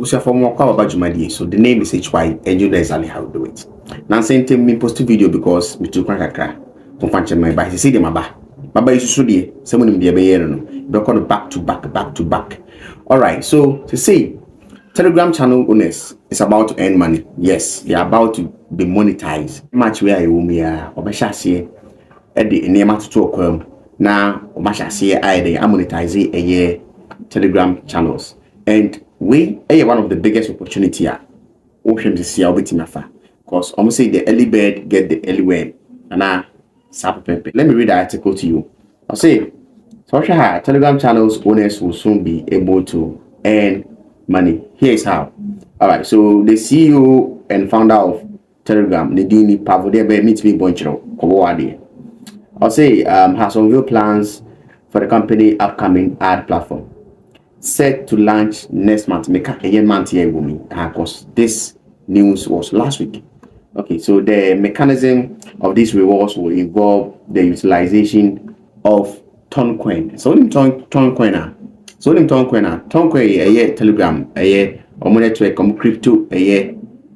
So for more about Jumadi, so the name is HY and you know exactly how to do it. Now send me post video because me too crack confanche my by see them Baba is so dear, someone in the abayano, record back to back. Alright, so to say Telegram channel owners is about to earn money. Yes, they are about to be monetized. Much where I will me obeshasi at the name to talk now obeshasi I they monetize a year Telegram channels. And we are one of the biggest opportunity here. Ocean to see how bit because almost say the early bird get the early worm. And now let me read the article to you. I'll say social Telegram channels owners will soon be able to earn money. Here's how. Alright, so the CEO and founder of Telegram, Nadini Pavodebe meets me Bonchero, Kowadi. I'll say has unveiled plans for the company upcoming ad platform set to launch next month. Make a month here with me because this news was last week. Okay, so the mechanism of these rewards will involve the utilization of Toncoin. So Toncoin. So Toncoin Telegram or network crypto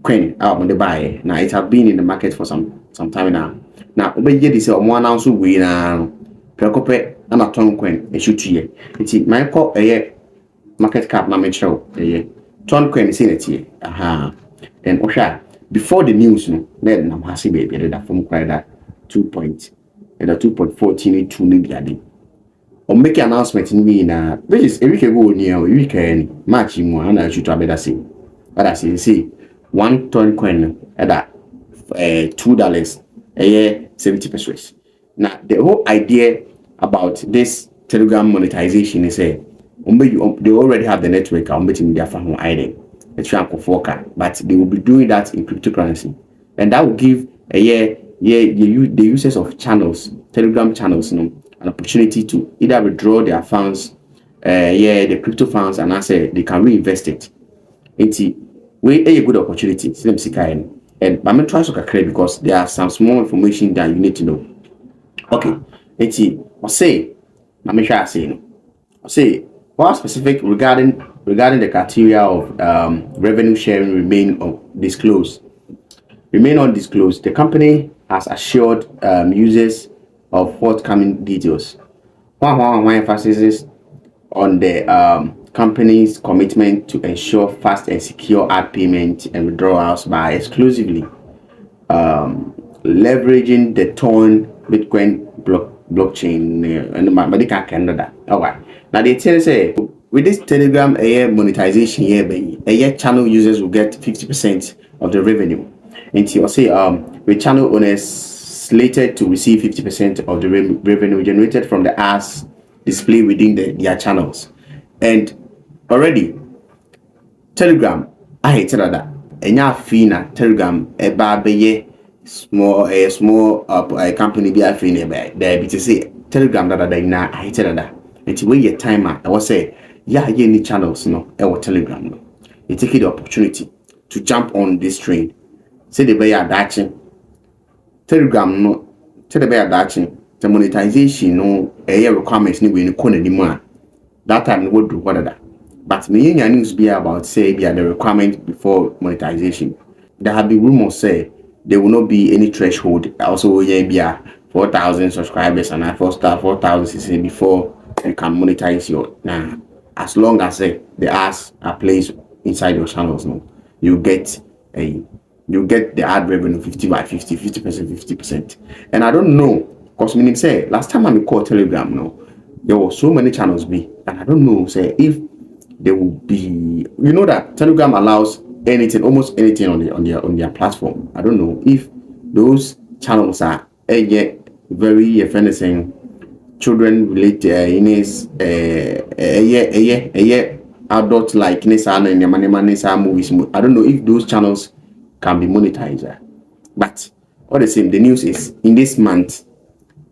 coin out on the buy. Now it have been in the market for some time now. Now obey this one also we now preoccupy and a Toncoin a shoot here. It's my call market cap na me show Toncoin is in it here. Aha. And Osha before the news no then I'm happy baby that from quite that 2.14 ni biade or make an announcement in me na which is a week ago near a weekend March in one and I should have better say but I see 1 ton coin at that $2 a year 70 pesos. Now the whole idea about this Telegram monetization is they already have the network I'm betting their phone ID but they will be doing that in cryptocurrency, and that will give the users of channels, Telegram channels, an opportunity to either withdraw their funds, the crypto funds, and as they can reinvest it. It's a good opportunity. And I'm trying to credit because there are some small information that you need to know. Okay, I'll say, what specific regarding the criteria of revenue sharing remain undisclosed. The company has assured users of forthcoming details. One emphasis on the company's commitment to ensure fast and secure ad payment and withdrawals by exclusively leveraging the Torn Bitcoin blockchain and Medica Canada. Alright. Now they tell say with this Telegram monetization here, channel users will get 50% of the revenue. And you say with channel owners slated to receive 50% of the revenue generated from the ads displayed within their channels. And already Telegram, I hate that. Enya fee na Telegram beye small company be a fee there be to say Telegram that na I hate that. It's when your timer I was say any channels no Telegram no. You take the opportunity to jump on this train. Say the buyer datching Telegram no tell the buyer datching the monetization no requirements ni we ni corner anymore. That time we do what that. But me news be about say the requirement before monetization. There have been rumors say there will not be any threshold. Also, be 4,000 subscribers and 4,000 before you can monetize your. Nah, as long as the ads are placed inside your channels, no, you get the ad revenue 50 by 50, 50%, 50%. And I don't know, because meaning say last time I called Telegram, no, there were so many channels be, and I don't know say if there will be, that Telegram allows anything, almost anything on their platform. I don't know if those channels are very offending children related in his adult like Nissan and Yamani movies. I don't know if those channels can be monetized. But all the same, the news is in this month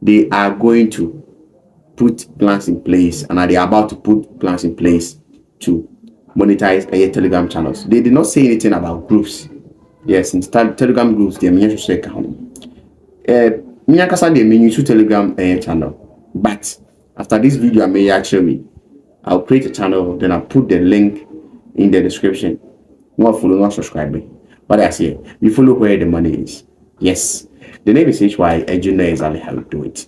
they are going to put plans in place, and they are about to put plans in place to monetize Telegram channels. They did not say anything about groups. Yes, in Telegram groups, they are to account. Minyakasa they mean to Telegram channel. But after this video, I may actually I'll create a channel, then I'll put the link in the description. Not follow, not subscribing. But I say, you follow where the money is. Yes, the name is HY, and you know exactly how to do it.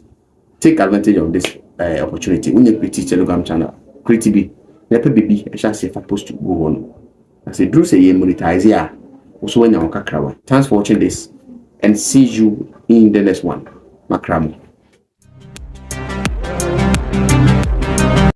Take advantage of this opportunity. When you create Telegram channel, create B, never baby, I shall say if I post to go on. I say, do say you monetize here. Also, when you're on Kakrawa. Thanks for watching this, and see you in the next one. Makramo.